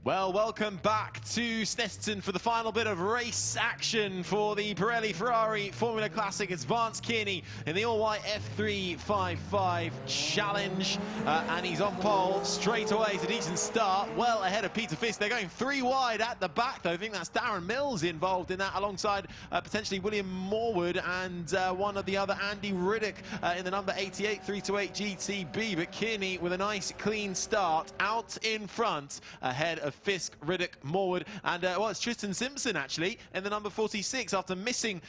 Well, welcome back to Snetterton for the final bit of race action for the Pirelli Ferrari Formula Classic. It's Vance Kearney in the all-white F355 Challenge, and he's on pole straight away. It's a decent start, well ahead of Peter Fisk. They're going three wide at the back, though. I think that's Darren Mills involved in that, alongside potentially William Morwood and one of the other, Andy Riddick, in the number 88 328 GTB. But Kearney with a nice clean start out in front, ahead of Fisk, Riddick, Morwood, and well, it's Tristan Simpson actually in the number 46 after missing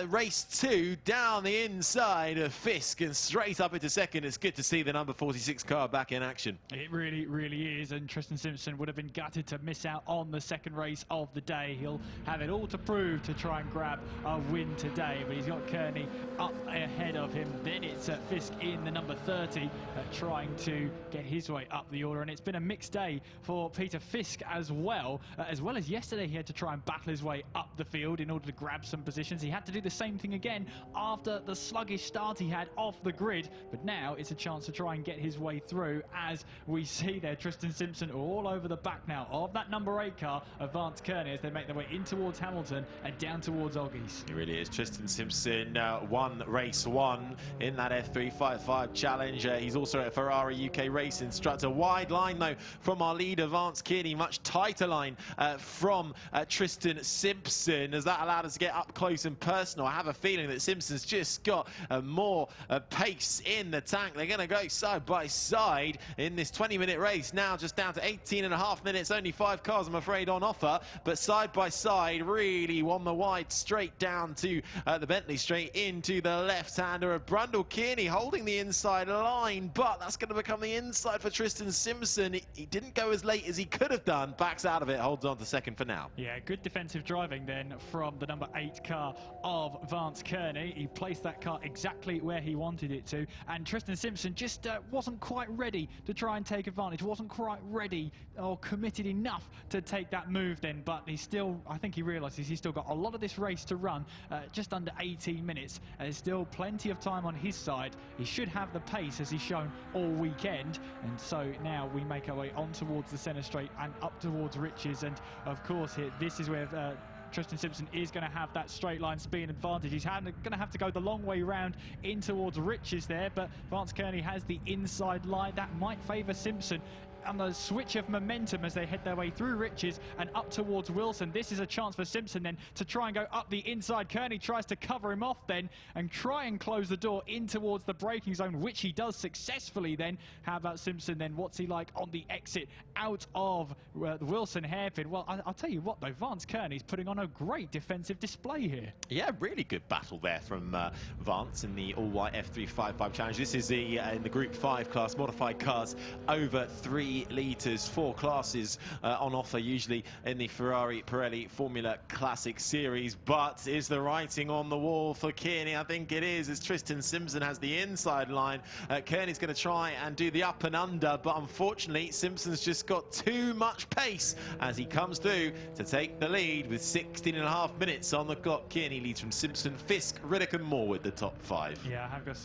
race 2 down the inside of Fisk and straight up into second. It's good to see the number 46 car back in action. It really is, and Tristan Simpson would have been gutted to miss out on the second race of the day. He'll have it all to prove to try and grab a win today, but he's got Kearney up ahead of him. Then it's Fisk in the number 30 trying to get his way up the order, and it's been a mixed day for Peter Fisk as well as yesterday. He had to try and battle his way up the field in order to grab some positions. He had to do the same thing again after the sluggish start he had off the grid, but now it's a chance to try and get his way through, as we see there Tristan Simpson all over the back now of that number 8 car of Vance Kearney as they make their way in towards Hamilton and down towards Oggies. It really is. Tristan Simpson won race 1 in that F355 Challenge. He's also a Ferrari UK race instructor. Wide line though from our leader Vance Kearney, much tighter line from Tristan Simpson, as that allowed us to get up close and personal. I have a feeling that Simpson's just got more pace in the tank. They're going to go side by side in this 20-minute race now, just down to 18.5 minutes. Only 5 cars, I'm afraid, on offer, but side by side, really on the wide, straight down to the Bentley, straight into the left-hander of Brundle. Kearney holding the inside line, but that's going to become the inside for Tristan Simpson. He didn't go as late as he could have done, backs out of it, holds on to second for now. Yeah, good defensive driving then from the number 8 car of Vance Kearney. He placed that car exactly where he wanted it to, and Tristan Simpson just wasn't quite ready to try and take advantage, wasn't quite ready or committed enough to take that move then, but he still, I think he realises he's still got a lot of this race to run, just under 18 minutes, and there's still plenty of time on his side. He should have the pace as he's shown all weekend, and so now we make our way on towards the centre straight and up towards Riches, and of course here, this is where Tristan Simpson is going to have that straight line speed advantage. He's going to have to go the long way round in towards Riches there, but Vance Kearney has the inside line. That might favour Simpson on the switch of momentum as they head their way through Riches and up towards Wilson. This is a chance for Simpson then to try and go up the inside. Kearney tries to cover him off then and try and close the door in towards the braking zone, which he does successfully then. How about Simpson then? What's he like on the exit out of the Wilson hairpin? Well, I'll tell you what though, Vance Kearney's putting on a great defensive display here. Yeah, really good battle there from Vance in the all-white F355 Challenge. This is the in the Group 5 class, modified cars over 3 litres, 4 classes on offer usually in the Ferrari Pirelli Formula Classic Series. But is the writing on the wall for Kearney? I think it is, as Tristan Simpson has the inside line. Kearney's going to try and do the up and under, but unfortunately Simpson's just got too much pace as he comes through to take the lead with 16.5 minutes on the clock. Kearney leads from Simpson, Fisk, Riddick and Morwood, the top 5. Yeah, I've got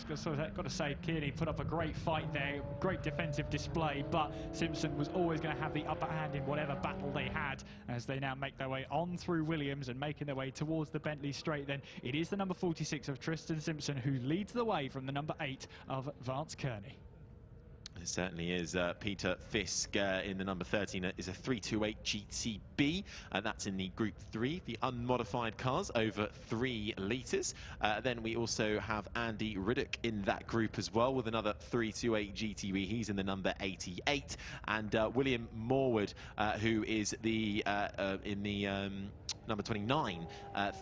to say Kearney put up a great fight there, great defensive display, but Simpson was always going to have the upper hand in whatever battle they had, as they now make their way on through Williams and making their way towards the Bentley straight. Then it is the number 46 of Tristan Simpson who leads the way from the number 8 of Vance Kearney. It certainly is. Peter Fisk in the number 13 is a 328 GTB, and that's in the Group 3, the unmodified cars over 3 litres. Then we also have Andy Riddick in that group as well with another 328 GTB. He's in the number 88, and William Morwood, who is the in the number 29,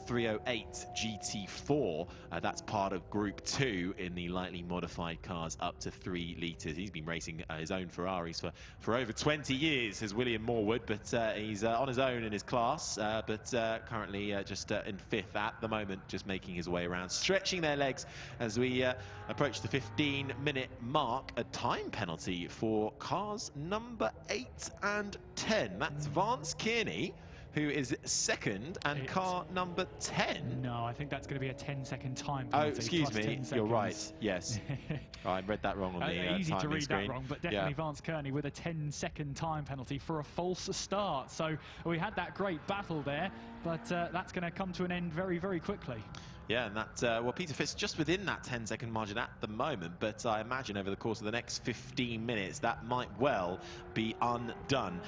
308 GT4. That's part of Group 2 in the lightly modified cars up to 3 litres. He's been racing his own Ferraris for over 20 years, as William Morwood, but he's on his own in his class, but currently just in 5th at the moment, just making his way around, stretching their legs as we approach the 15-minute mark. A time penalty for cars number 8 and 10. That's Vance Kearney, who is second, and car number 10. No, I think that's going to be a 10-second time Oh, penalty. excuse me, you're right. Yes. I read that wrong on the easy to read screen. that wrong, but definitely Vance Kearney with a 10-second time penalty for a false start. So we had that great battle there, but that's going to come to an end very, very quickly. Yeah, and that, well, Peter Fisk just within that 10-second margin at the moment, but I imagine over the course of the next 15 minutes, that might well be undone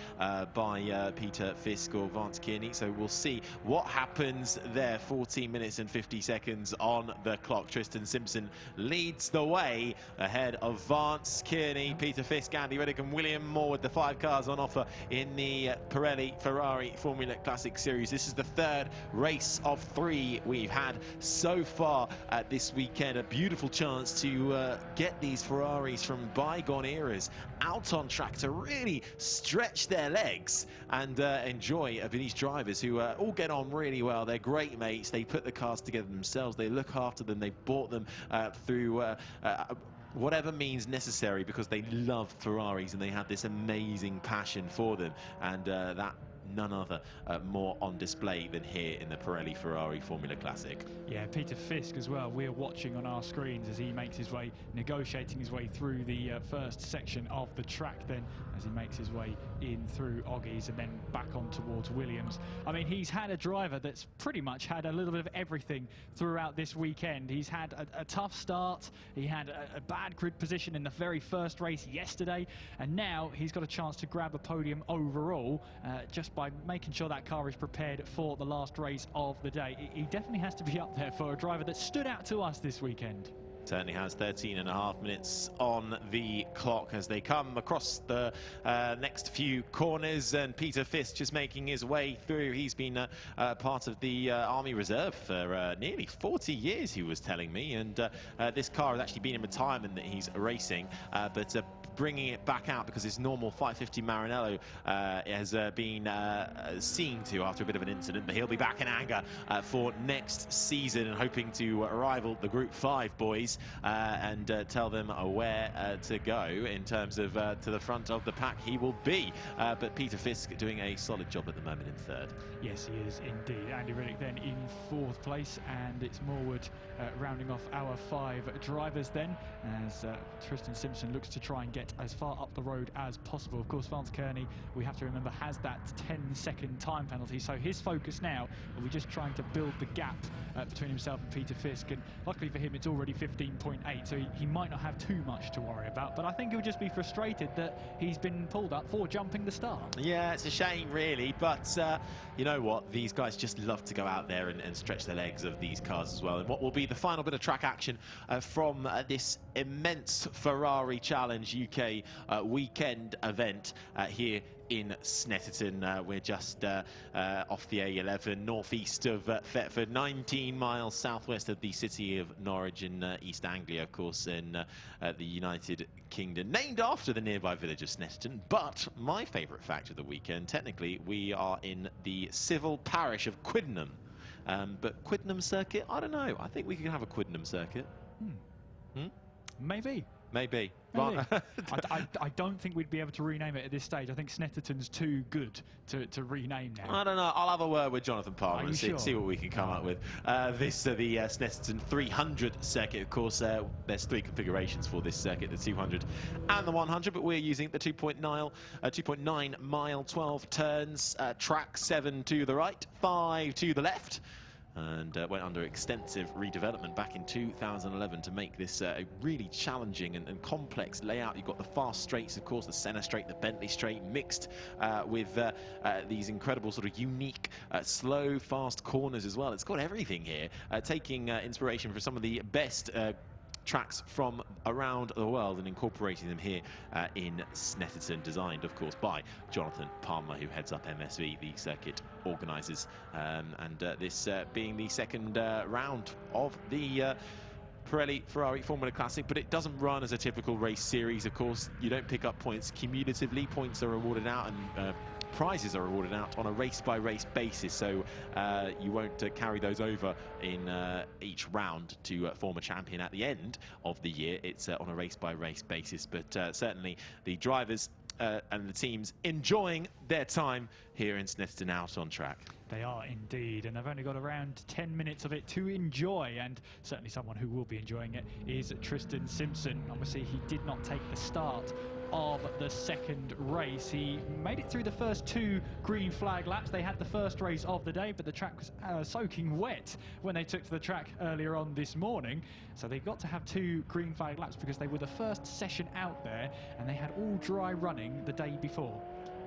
by Peter Fisk or Vance Kearney. So we'll see what happens there. 14 minutes and 50 seconds on the clock. Tristan Simpson leads the way ahead of Vance Kearney, Peter Fisk, Andy Reddick and William Moore with the 5 cars on offer in the Pirelli Ferrari Formula Classic Series. This is the 3rd race of 3 we've had so far this weekend. A beautiful chance to get these Ferraris from bygone eras out on track to really stretch their legs and enjoy these drivers who all get on really well. They're great mates. They put the cars together themselves. They look after them. They bought them through whatever means necessary because they love Ferraris and they have this amazing passion for them, and that none other more on display than here in the Pirelli Ferrari Formula Classic. Yeah, Peter Fisk as well. We're watching on our screens as he makes his way, negotiating his way through the first section of the track, then as he makes his way in through Oggies and then back on towards Williams. I mean, he's had a driver that's pretty much had a little bit of everything throughout this weekend. He's had a tough start. He had a bad grid position in the very first race yesterday, and now he's got a chance to grab a podium overall just by making sure that car is prepared for the last race of the day. He definitely has to be up there for a driver that stood out to us this weekend. Certainly has. 13.5 minutes on the clock as they come across the next few corners, and Peter Fisk just making his way through. He's been part of the Army Reserve for nearly 40 years, he was telling me, and this car has actually been in retirement that he's racing, but bringing it back out because his normal 550 Maranello has been seen to after a bit of an incident, but he'll be back in anger for next season and hoping to rival the Group 5 boys and tell them where to go in terms of to the front of the pack he will be. But Peter Fisk doing a solid job at the moment in 3rd. Yes, he is indeed. Andy Reddick then in 4th place, and it's Moorwood rounding off our 5 drivers then, as Tristan Simpson looks to try and get as far up the road as possible. Of course, Vance Kearney, we have to remember, has that 10-second time penalty, so his focus now will be just trying to build the gap between himself and Peter Fisk, and luckily for him it's already 15.8, so he might not have too much to worry about, but I think he'll just be frustrated that he's been pulled up for jumping the start. Yeah, it's a shame really, but you know what, these guys just love to go out there and stretch the legs of these cars as well. And what will be the final bit of track action from this immense Ferrari Challenge UK weekend event here in Snetterton. We're just off the A11, northeast of Thetford, 19 miles southwest of the city of Norwich in East Anglia, of course, in the United Kingdom, named after the nearby village of Snetterton. But my favourite fact of the weekend, technically, we are in the civil parish of Quiddenham. But Quiddenham Circuit, I don't know. I think we could have a Quiddenham Circuit. Maybe. Maybe. I don't think we'd be able to rename it at this stage. I think Snetterton's too good to rename now. I don't know. I'll have a word with Jonathan Palmer and see what we can come up with. This the Snetterton 300 circuit. Of course, there's 3 configurations for this circuit, the 200 and the 100, but we're using the 2.9 mile, 12 turns, track 7 to the right, 5 to the left. And went under extensive redevelopment back in 2011 to make this a really challenging and complex layout. You've got the fast straights, of course, the Senna straight, the Bentley straight, mixed with these incredible sort of unique slow, fast corners as well. It's got everything here, taking inspiration from some of the best tracks from around the world and incorporating them here in Snetterton, designed of course by Jonathan Palmer, who heads up MSV, the circuit organisers, and this being the second round of the Pirelli Ferrari Formula Classic, but it doesn't run as a typical race series. Of course, you don't pick up points cumulatively. Points are awarded out and prizes are awarded out on a race-by-race basis, so you won't carry those over in each round to form a champion at the end of the year. It's on a race-by-race basis, but certainly the drivers and the teams enjoying their time here in Snetterton out on track. They are indeed, and they've only got around 10 minutes of it to enjoy, and certainly someone who will be enjoying it is Tristan Simpson. Obviously, he did not take the start of the second race. He made it through the first 2 green flag laps. They had the first race of the day, but the track was soaking wet when they took to the track earlier on this morning. So they got to have 2 green flag laps because they were the first session out there, and they had all dry running the day before.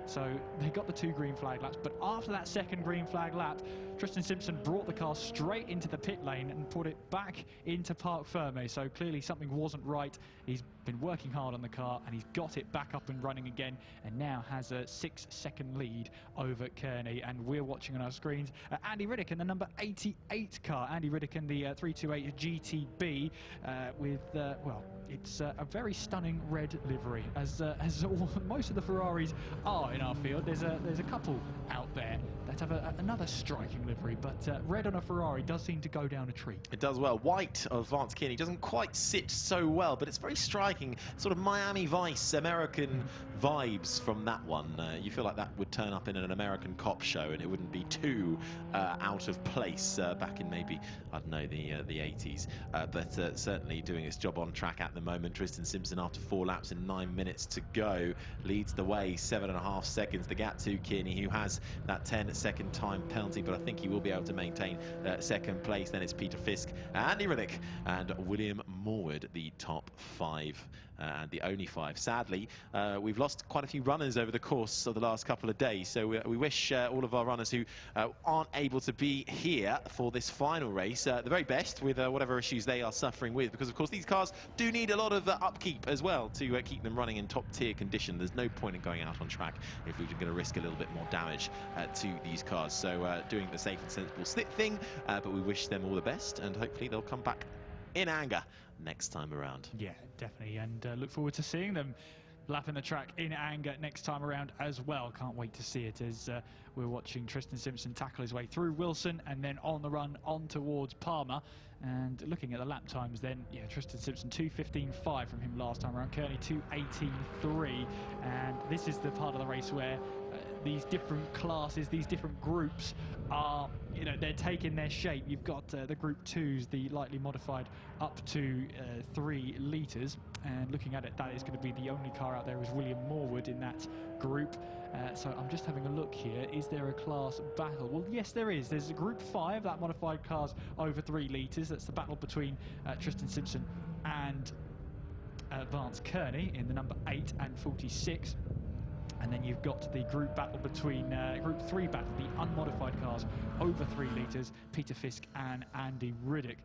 So they got the 2 green flag laps, but after that second green flag lap, Tristan Simpson brought the car straight into the pit lane and put it back into Parc Ferme. So clearly something wasn't right. He's been working hard on the car, and he's got it back up and running again, and now has a 6-second lead over Kearney. And we're watching on our screens Andy Riddick in the number 88 car. Andy Riddick in the 328 GTB with, well, it's a very stunning red livery, as most of the Ferraris are in our field. There's a couple out there that have another striking livery, but red on a Ferrari does seem to go down a treat. It does well. White of Vance Kearney doesn't quite sit so well, but it's very striking. Sort of Miami Vice American vibes from that one. You feel like that would turn up in an American cop show, and it wouldn't be too out of place back in maybe, I don't know, the 80s. But certainly doing its job on track at the moment. Tristan Simpson, after 4 laps and 9 minutes to go, leads the way, 7.5 seconds. The gap to Kearney, who has that 10-second time penalty, but I think he will be able to maintain second place. Then it's Peter Fisk, Andy Riddick, and William Morwood, the top 5. And the only 5. Sadly, we've lost quite a few runners over the course of the last couple of days, so we wish all of our runners who aren't able to be here for this final race the very best with whatever issues they are suffering with, because of course these cars do need a lot of upkeep as well to keep them running in top tier condition. There's no point in going out on track if we're going to risk a little bit more damage to these cars. So doing the safe and sensible thing, but we wish them all the best, and hopefully they'll come back in anger next time around. Yeah, definitely, and look forward to seeing them lapping the track in anger next time around as well. Can't wait to see it, as we're watching Tristan Simpson tackle his way through Wilson and then on the run on towards Palmer. And looking at the lap times then, yeah, Tristan Simpson 2:15.5 from him last time around, Kearney 2:18.3, and this is the part of the race where these different classes, these different groups are, you know, they're taking their shape. You've got the Group 2s, the lightly modified up to 3 litres, and looking at it, that is going to be the only car out there is William Morwood in that group. So I'm just having a look here. Is there a class battle? Well, yes, there is. There's a Group 5, that modified cars over 3 litres. That's the battle between Tristan Simpson and Vance Kearney in the number 8 and 46. And then you've got the group battle between Group 3 battle, the unmodified cars over 3 litres, Peter Fisk and Andy Riddick.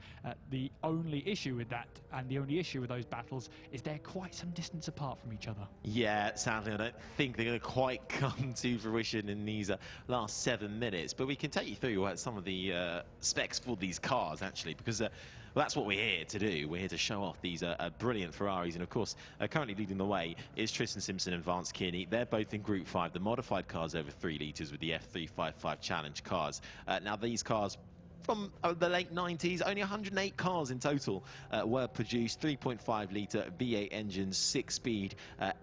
The only issue with that, and the only issue with those battles, is they're quite some distance apart from each other. Yeah, sadly I don't think they're going to quite come to fruition in these last 7 minutes, but we can take you through some of the specs for these cars actually, because well, that's what we're here to do. We're here to show off these brilliant Ferraris, and of course currently leading the way is Tristan Simpson and Vance Kearney. They're both in Group 5, the modified cars over 3 litres with the F355 Challenge cars. Now these cars from the late 90s, only 108 cars in total were produced, 3.5 litre V8 engines, 6-speed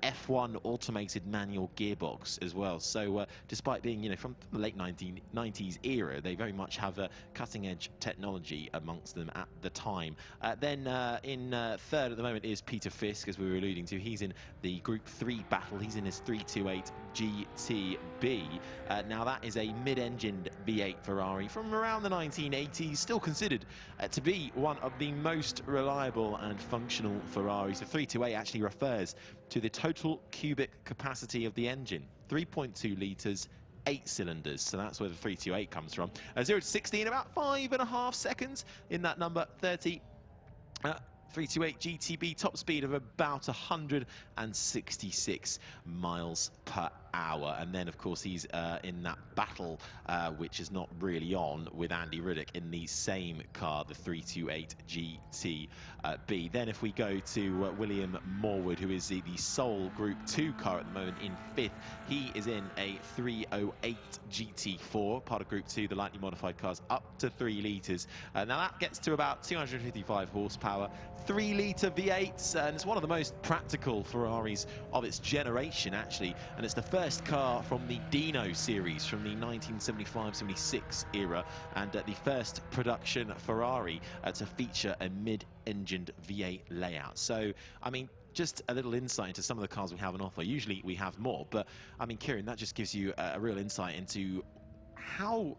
F1 automated manual gearbox as well. So despite being, you know, from the late 1990s era, they very much have a cutting-edge technology amongst them at the time. Then in third at the moment is Peter Fisk, as we were alluding to. He's in the Group 3 battle. He's in his 328 GTB. Now that is a mid-engined V8 Ferrari from around the 1980s, still considered to be one of the most reliable and functional Ferraris. The 328 actually refers to the total cubic capacity of the engine, 3.2 litres, 8 cylinders, so that's where the 328 comes from. 0 to 60 in about 5.5 seconds in that number 30. 328 GTB, top speed of about 166 miles per hour. And then, of course, he's in that battle, which is not really on, with Andy Riddick in the same car, the 328 GTB. Then if we go to William Morwood, who is the sole Group 2 car at the moment in 5th, he is in a 308 GT4, part of Group 2, the lightly modified cars, up to 3 litres. Now that gets to about 255 horsepower, 3-litre V8s, and it's one of the most practical Ferraris of its generation, actually. And it's the first car from the Dino series from the 1975-76 era, and the first production Ferrari to feature a mid-engined V8 layout. So, I mean, just a little insight into some of the cars we have on offer. Usually we have more, but I mean, Kieran, that just gives you a real insight into how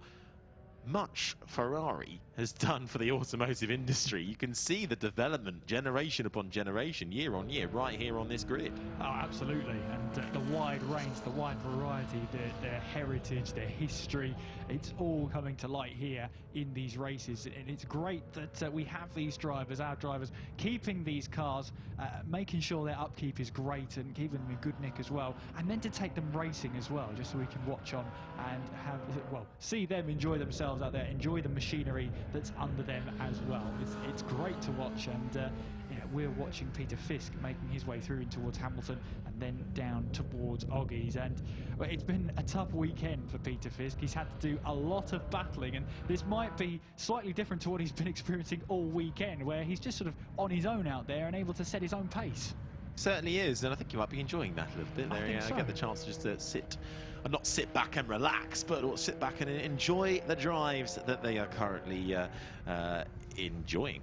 much Ferrari has done for the automotive industry. You can see the development generation upon generation, year on year, right here on this grid. Oh, absolutely. And the wide range, the wide variety, their heritage, their history, it's all coming to light here in these races. And it's great that we have these drivers, our drivers, keeping these cars, making sure their upkeep is great and keeping them in good nick as well. And then to take them racing as well, just so we can watch on and have, well, see them enjoy themselves out there, enjoy the machinery that's under them as well. It's great to watch, and we're watching Peter Fisk making his way through towards Hamilton and then down towards Oggies. And well, it's been a tough weekend for Peter Fisk. He's had to do a lot of battling, and this might be slightly different to what he's been experiencing all weekend, where he's just sort of on his own out there and able to set his own pace. Certainly is, and I think you might be enjoying that a little bit. There, so. Get the chance just to sit, not sit back and relax, but sit back and enjoy the drives that they are currently enjoying.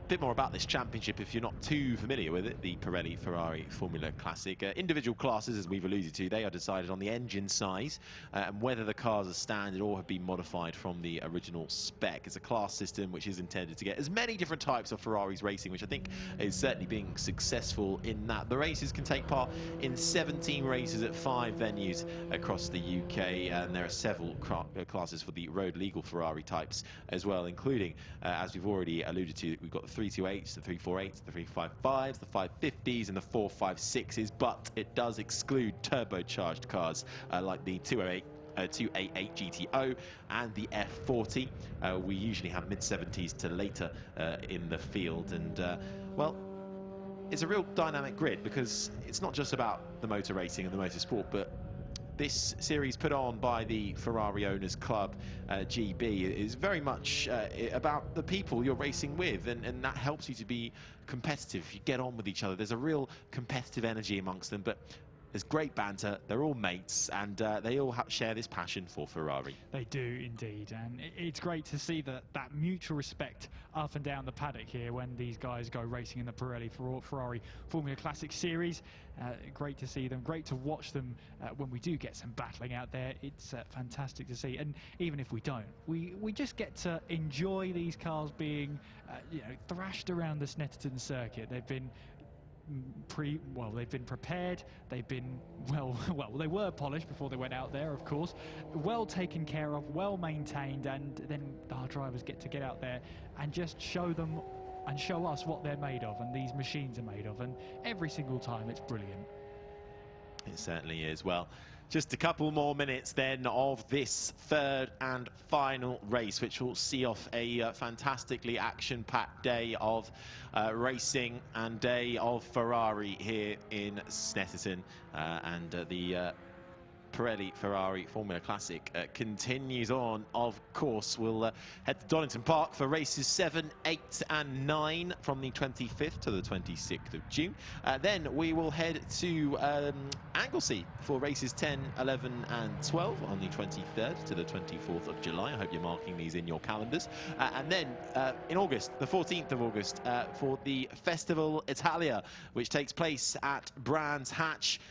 Bit more about this championship if you're not too familiar with it, the Pirelli Ferrari Formula Classic. Individual classes, as we've alluded to, they are decided on the engine size and whether the cars are standard or have been modified from the original spec. It's a class system which is intended to get as many different types of Ferraris racing, which I think is certainly being successful in that. The races can take part in 17 races at 5 venues across the UK, and there are several classes for the road legal Ferrari types as well, including, as we've already alluded to, we've got the 328s, the 348s, the 355s, the 550s and the 456s, but it does exclude turbocharged cars like the 288 GTO and the F40. We usually have mid-70s to later in the field, and well, it's a real dynamic grid because it's not just about the motor racing and the motorsport, but this series put on by the Ferrari Owners Club, GB, is very much about the people you're racing with, and that helps you to be competitive. You get on with each other. There's a real competitive energy amongst them, but there's great banter. They're all mates, and they all share this passion for Ferrari. They do indeed, and it's great to see that mutual respect up and down the paddock here when these guys go racing in the Pirelli Ferrari Formula Classic Series. Great to see them, great to watch them when we do get some battling out there. It's fantastic to see, and even if we don't, we just get to enjoy these cars being thrashed around the Snetterton circuit. They've been they've been prepared, they've been they were polished before they went out there, of course, well taken care of, well maintained, and then our drivers get out there and just show them and show us what they're made of and these machines are made of, and every single time it's brilliant. It certainly is. Well, just a couple more minutes then of this third and final race, which will see off a fantastically action-packed day of racing and day of Ferrari here in Snetterton, and the Pirelli Ferrari Formula Classic continues on. Of course, we'll head to Donington Park for races 7, 8 and 9 from the 25th to the 26th of June. Then we will head to Anglesey for races 10, 11 and 12 on the 23rd to the 24th of July. I hope you're marking these in your calendars. And then in August, the 14th of August, for the Festival Italia, which takes place at Brands Hatch.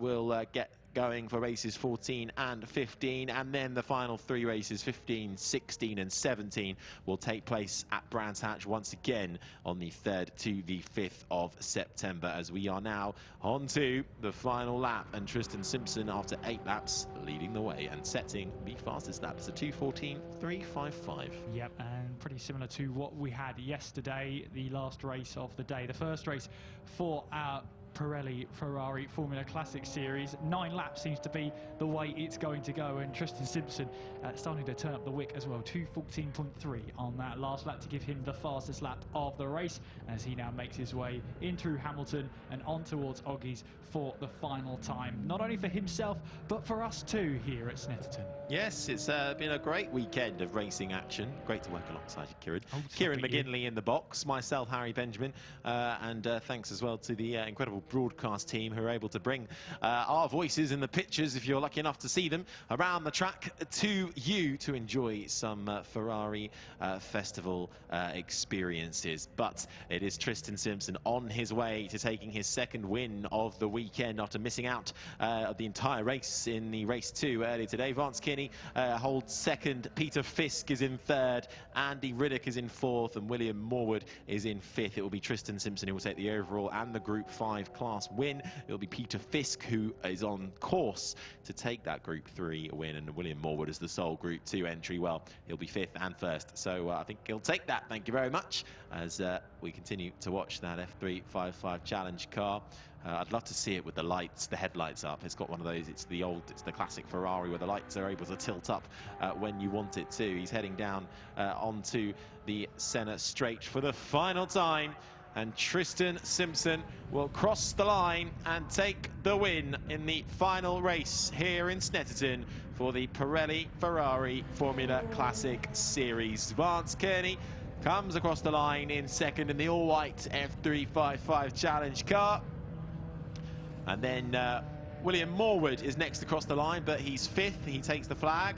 We'll get going for races 14 and 15, and then the final 3 races 15, 16 and 17 will take place at Brands Hatch once again on the 3rd to the 5th of September, as we are now on to the final lap, and Tristan Simpson, after 8 laps, leading the way and setting the fastest lap. It's a 2:14.355. Yep, and pretty similar to what we had yesterday, the last race of the day, the first race for our Pirelli Ferrari Formula Classic Series. 9 laps seems to be the way it's going to go, and Tristan Simpson starting to turn up the wick as well. 2:14.3 on that last lap to give him the fastest lap of the race, as he now makes his way in through Hamilton and on towards Oggies for the final time. Not only for himself, but for us too here at Snetterton. Yes, it's been a great weekend of racing action. Great to work alongside you, Kieran. Oh, Kieran McGinley in the box, myself, Harry Benjamin, and thanks as well to the incredible broadcast team who are able to bring our voices in the pictures, if you're lucky enough to see them, around the track to you to enjoy some Ferrari festival experiences. But it is Tristan Simpson on his way to taking his second win of the weekend after missing out of the entire race in the race 2 earlier today. Vance Kinney holds second, Peter Fisk is in third, Andy Riddick is in fourth, and William Morwood is in fifth. It will be Tristan Simpson who will take the overall and the Group 5 class win. It will be Peter Fisk who is on course to take that Group 3 win, and William Morwood is the sole Group 2 entry. Well, he'll be fifth and first, so I think he'll take that. Thank you very much, as we continue to watch that F355 Challenge car. I'd love to see it with the lights, the headlights up. It's got one of those, it's the classic Ferrari where the lights are able to tilt up when you want it to. He's heading down onto the Senna straight for the final time, and Tristan Simpson will cross the line and take the win in the final race here in Snetterton for the Pirelli Ferrari Formula Classic Series. Vance Kearney comes across the line in second in the all-white F355 Challenge car. And then William Morwood is next across the line, but he's fifth. He takes the flag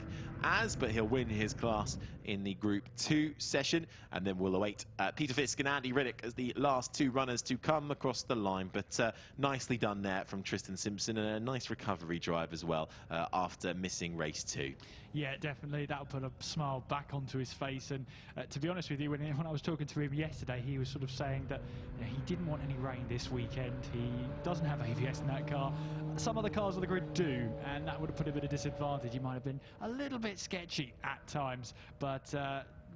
but he'll win his class in the Group 2 session. And then we'll await Peter Fisk and Andy Riddick as the last two runners to come across the line. But nicely done there from Tristan Simpson, and a nice recovery drive as well after missing race 2. Yeah, definitely. That'll put a smile back onto his face. And to be honest with you, when I was talking to him yesterday, he was sort of saying that he didn't want any rain this weekend. He doesn't have ABS in that car. Some other cars on the grid do, and that would have put him at a disadvantage. He might have been a little bit sketchy at times, but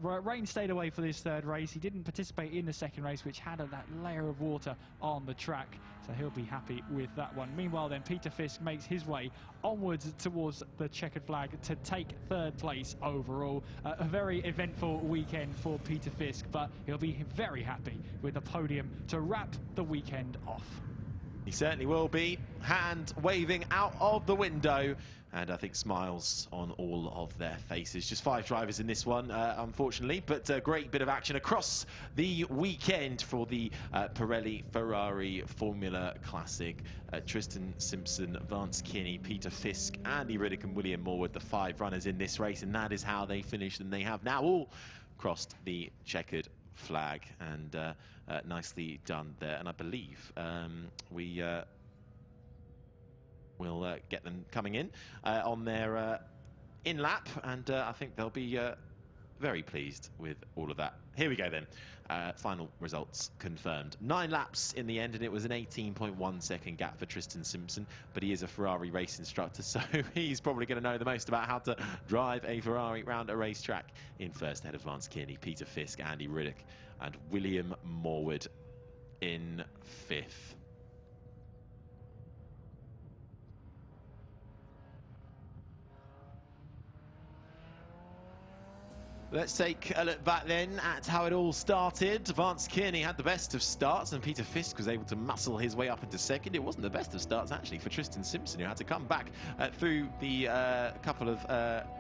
rain stayed away for this third race. He didn't participate in the second race, which had that layer of water on the track, so he'll be happy with that one. Meanwhile then, Peter Fisk makes his way onwards towards the checkered flag to take third place overall. A very eventful weekend for Peter Fisk, but he'll be very happy with the podium to wrap the weekend off. He certainly will be, hand waving out of the window, and I think smiles on all of their faces. Just 5 drivers in this one, unfortunately, but a great bit of action across the weekend for the Pirelli Ferrari Formula Classic. Tristan Simpson, Vance Kinney, Peter Fisk, Andy Riddick and William Morwood, the 5 runners in this race, and that is how they finished, and they have now all crossed the checkered flag, and nicely done there. And I believe we will get them coming in on their in lap, and I think they'll be very pleased with all of that. Here we go then. Final results confirmed. 9 laps in the end, and it was an 18.1 second gap for Tristan Simpson, but he is a Ferrari race instructor, so he's probably going to know the most about how to drive a Ferrari round a racetrack. In first, ahead of Vance Kearney, Peter Fisk, Andy Riddick and William Morwood in fifth. Let's take a look back then at how it all started. Vance Kearney had the best of starts, and Peter Fisk was able to muscle his way up into second. It wasn't the best of starts, actually, for Tristan Simpson, who had to come back through the couple of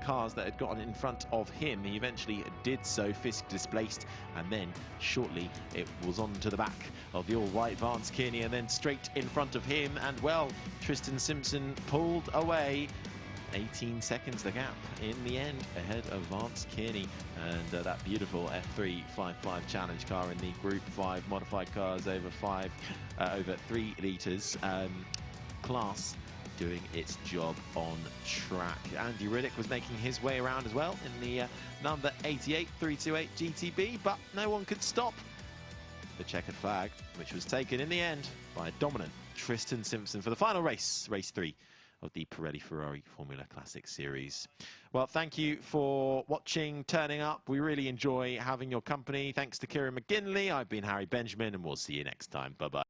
cars that had gotten in front of him. He eventually did so. Fisk displaced, and then shortly it was on to the back of the all-white Vance Kearney, and then straight in front of him. And, well, Tristan Simpson pulled away. 18 seconds the gap in the end, ahead of Vance Kearney, and that beautiful F355 Challenge car in the Group 5 modified cars over 3 litres class, doing its job on track. Andy Riddick was making his way around as well in the number 88 328 GTB, but no one could stop the checkered flag, which was taken in the end by a dominant Tristan Simpson for the final race, race 3 of the Pirelli Ferrari Formula Classic Series. Well, thank you for watching, turning up. We really enjoy having your company. Thanks to Kieran McGinley. I've been Harry Benjamin, and we'll see you next time. Bye-bye.